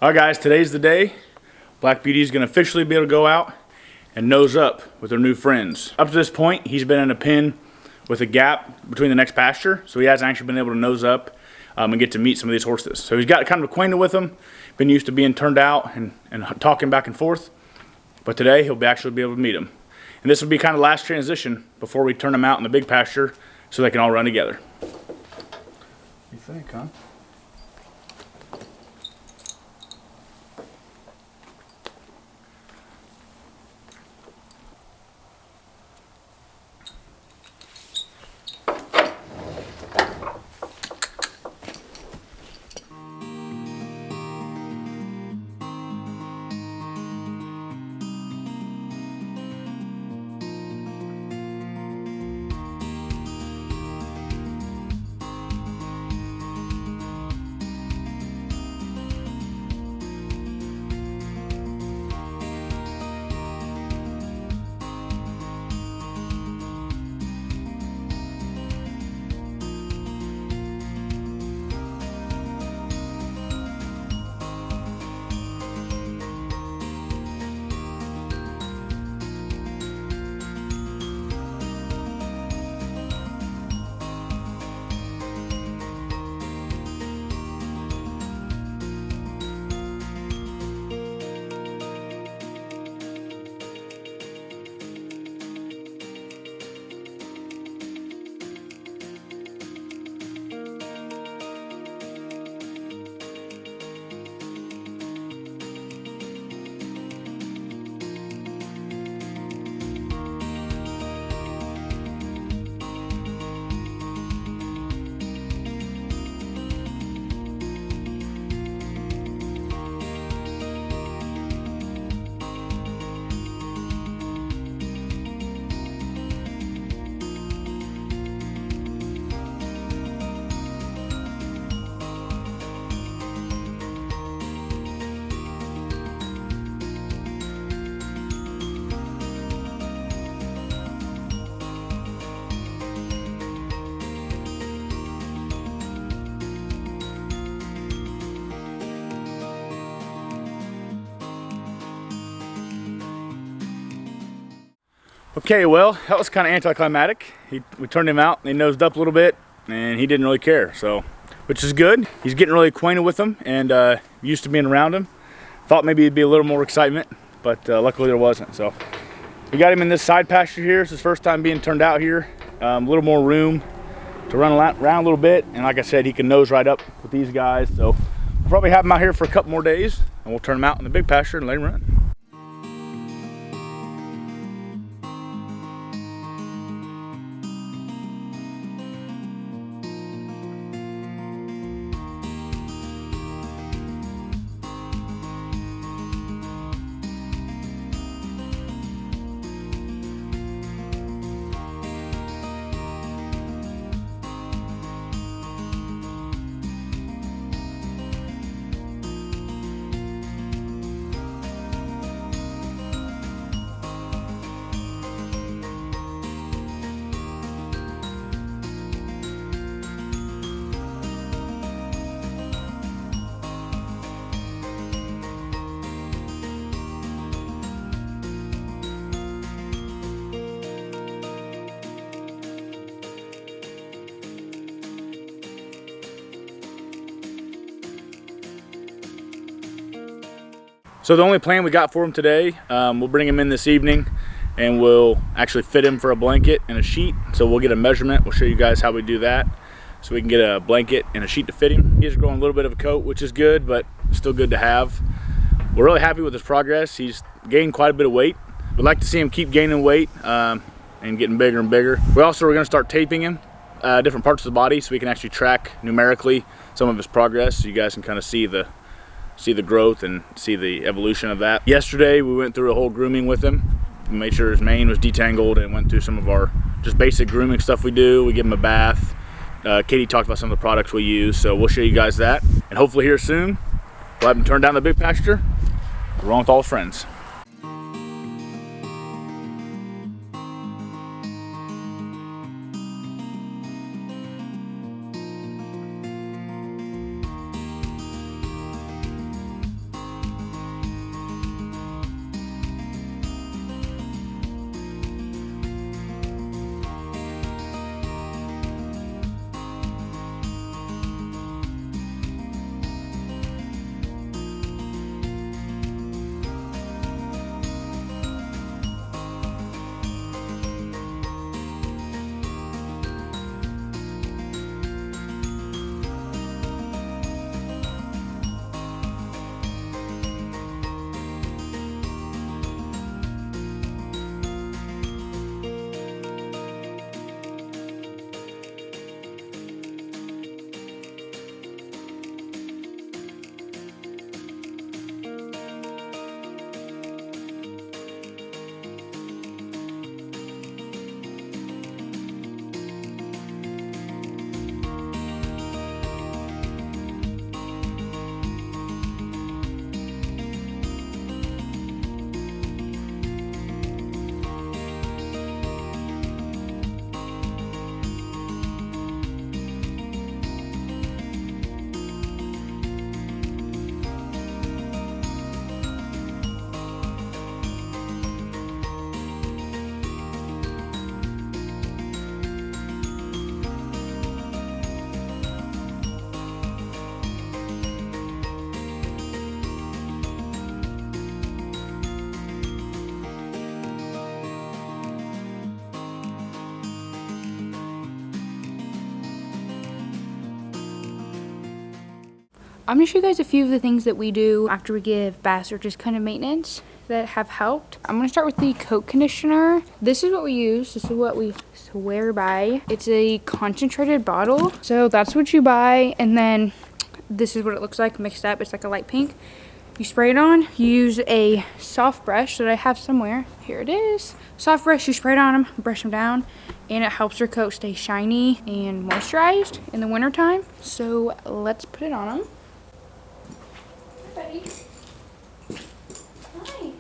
All right, guys, today's the day. Black Beauty is going to officially be able to go out and nose up with her new friends. Up to this point, he's been in a pen with a gap between the next pasture, so he hasn't actually been able to nose up and get to meet some of these horses. So he's got kind of acquainted with them, been used to being turned out and talking back and forth, but today he'll actually be able to meet them. And this will be kind of last transition before we turn them out in the big pasture so they can all run together. You think, huh? Okay, well, that was kind of anticlimactic. We turned him out and he nosed up a little bit and he didn't really care, so, which is good. He's getting really acquainted with them and used to being around them. Thought maybe it'd be a little more excitement, but luckily there wasn't. So we got him in this side pasture here. It's his first time being turned out here. A little more room to run around a little bit. And like I said, he can nose right up with these guys. So we'll probably have him out here for a couple more days and we'll turn him out in the big pasture and let him run. So the only plan we got for him today, we'll bring him in this evening and we'll actually fit him for a blanket and a sheet. So we'll get a measurement. We'll show you guys how we do that. So we can get a blanket and a sheet to fit him. He's growing a little bit of a coat, which is good, but still good to have. We're really happy with his progress. He's gained quite a bit of weight. We'd like to see him keep gaining weight and getting bigger and bigger. We also are gonna start taping him different parts of the body so we can actually track numerically some of his progress so you guys can kind of see the growth and see the evolution of that. Yesterday we went through a whole grooming with him. We made sure his mane was detangled and went through some of our just basic grooming stuff we do. We give him a bath. Katie talked about some of the products we use, so we'll show you guys that. And hopefully here soon, we'll have him turn down the big pasture, run with all his friends. I'm gonna show you guys a few of the things that we do after we give Pasture, just kind of maintenance that have helped. I'm gonna start with the coat conditioner. This is what we use. This is what we swear by. It's a concentrated bottle. So that's what you buy, and then this is what it looks like mixed up. It's like a light pink. You spray it on. You use a soft brush that I have somewhere. Here it is. Soft brush, you spray it on them, brush them down, and it helps your coat stay shiny and moisturized in the wintertime. So let's put it on them. Hi, buddy. Hi.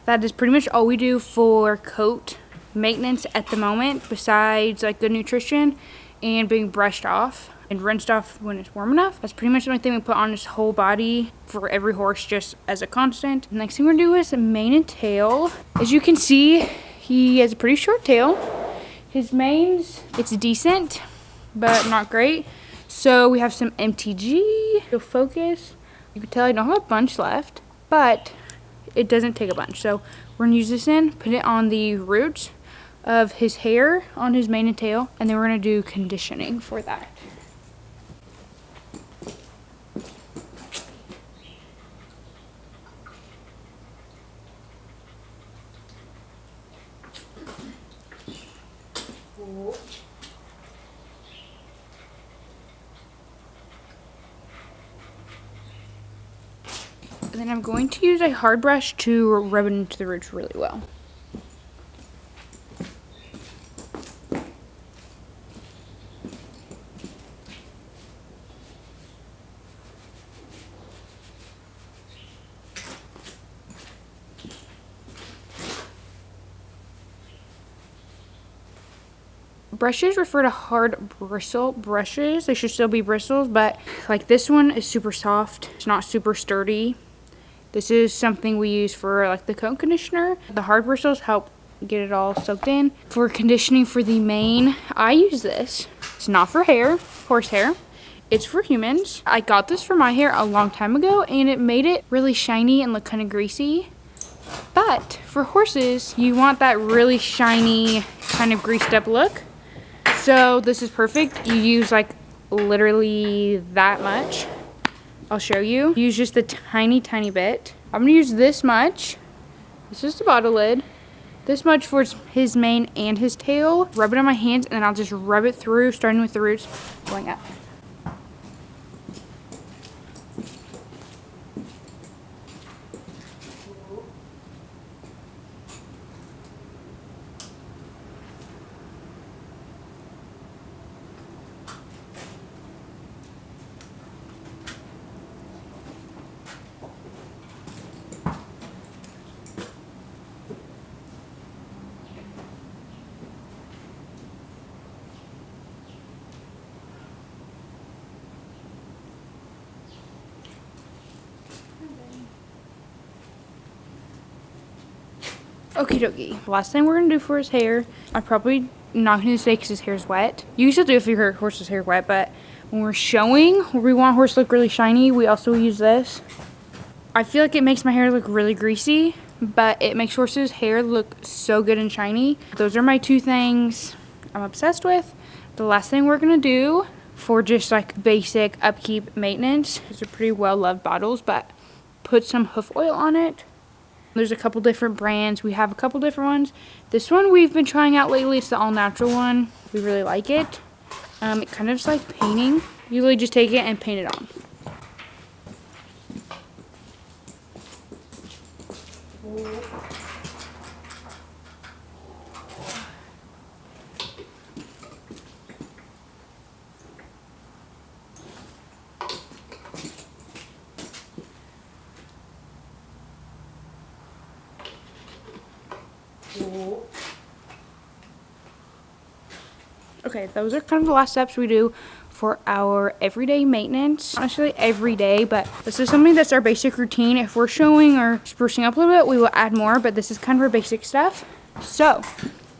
That is pretty much all we do for coat maintenance at the moment, besides like good nutrition and being brushed off and rinsed off when it's warm enough. That's pretty much the only thing we put on his whole body for every horse, just as a constant. Next thing we're gonna do is mane and tail. As you can see, he has a pretty short tail. His mane's, it's decent, but not great. So we have some MTG. You'll focus. You can tell I don't have a bunch left, but it doesn't take a bunch. So we're gonna use this in, put it on the roots of his hair on his mane and tail, and then we're gonna do conditioning for that. And then I'm going to use a hard brush to rub it into the roots really well. Brushes refer to hard bristle brushes. They should still be bristles, but like this one is super soft. It's not super sturdy. This is something we use for like the coat conditioner. The hard bristles help get it all soaked in. For conditioning for the mane, I use this. It's not for hair, horse hair. It's for humans. I got this for my hair a long time ago, and it made it really shiny and look kind of greasy. But for horses, you want that really shiny, kind of greased up look. So this is perfect. You use like literally that much. I'll show you. Use just a tiny, tiny bit. I'm gonna use this much. This is the bottle lid. This much for his mane and his tail. Rub it on my hands, and then I'll just rub it through, starting with the roots, going up. Okie dokie. Last thing we're gonna do for his hair, I'm probably not gonna say because his hair is wet. You can still do it if your horse's hair wet, but when we're showing where we want horse to look really shiny, we also use this. I feel like it makes my hair look really greasy, but it makes horse's hair look so good and shiny. Those are my two things I'm obsessed with. The last thing we're gonna do for just like basic upkeep maintenance, these are pretty well loved bottles, but put some hoof oil on it. There's a couple different brands. We have a couple different ones. This one we've been trying out lately. It's the all natural one. We really like it. It kind of is like painting. You really just take it and paint it on. Okay, those are kind of the last steps we do for our everyday maintenance. Not necessarily every day, but this is something that's our basic routine. If we're showing or sprucing up a little bit, we will add more, but this is kind of our basic stuff. So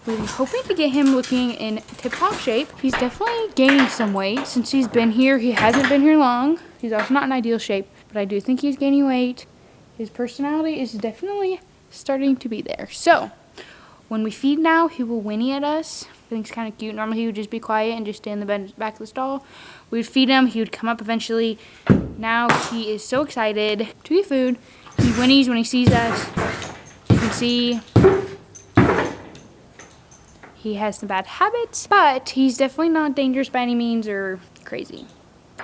we're hoping to get him looking in tip-top shape. He's definitely gaining some weight since he's been here. He hasn't been here long. He's also not in ideal shape, but I do think he's gaining weight. His personality is definitely starting to be there. So when we feed now, he will whinny at us. I think it's kind of cute. Normally he would just be quiet and just stay in the back of the stall. We would feed him. He would come up eventually. Now he is so excited to eat food. He whinnies when he sees us. You can see he has some bad habits, but he's definitely not dangerous by any means or crazy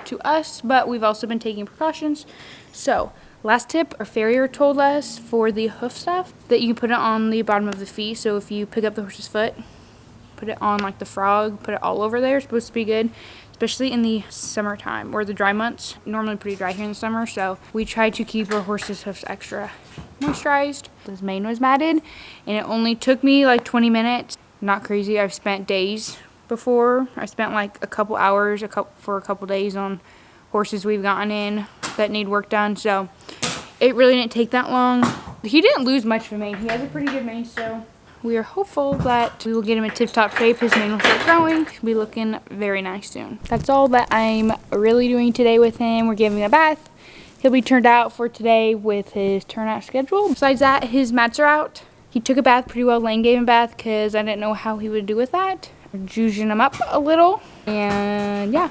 to us, but we've also been taking precautions. So last tip, our farrier told us for the hoof stuff that you can put it on the bottom of the feet. So if you pick up the horse's foot, put it on like the frog, put it all over there. It's supposed to be good, especially in the summertime or the dry months. Normally pretty dry here in the summer, so we try to keep our horse's hoofs extra moisturized. His mane was matted, and it only took me like 20 minutes. Not crazy. I've spent days before. I spent like a couple hours for a couple days on horses we've gotten in that need work done, so it really didn't take that long. He didn't lose much of a mane. He has a pretty good mane still. We are hopeful that we will get him in tip-top shape. His mane will start growing. He'll be looking very nice soon. That's all that I'm really doing today with him. We're giving him a bath. He'll be turned out for today with his turnout schedule. Besides that, his mats are out. He took a bath pretty well. Lane gave him a bath because I didn't know how he would do with that. We're juicing him up a little. And yeah.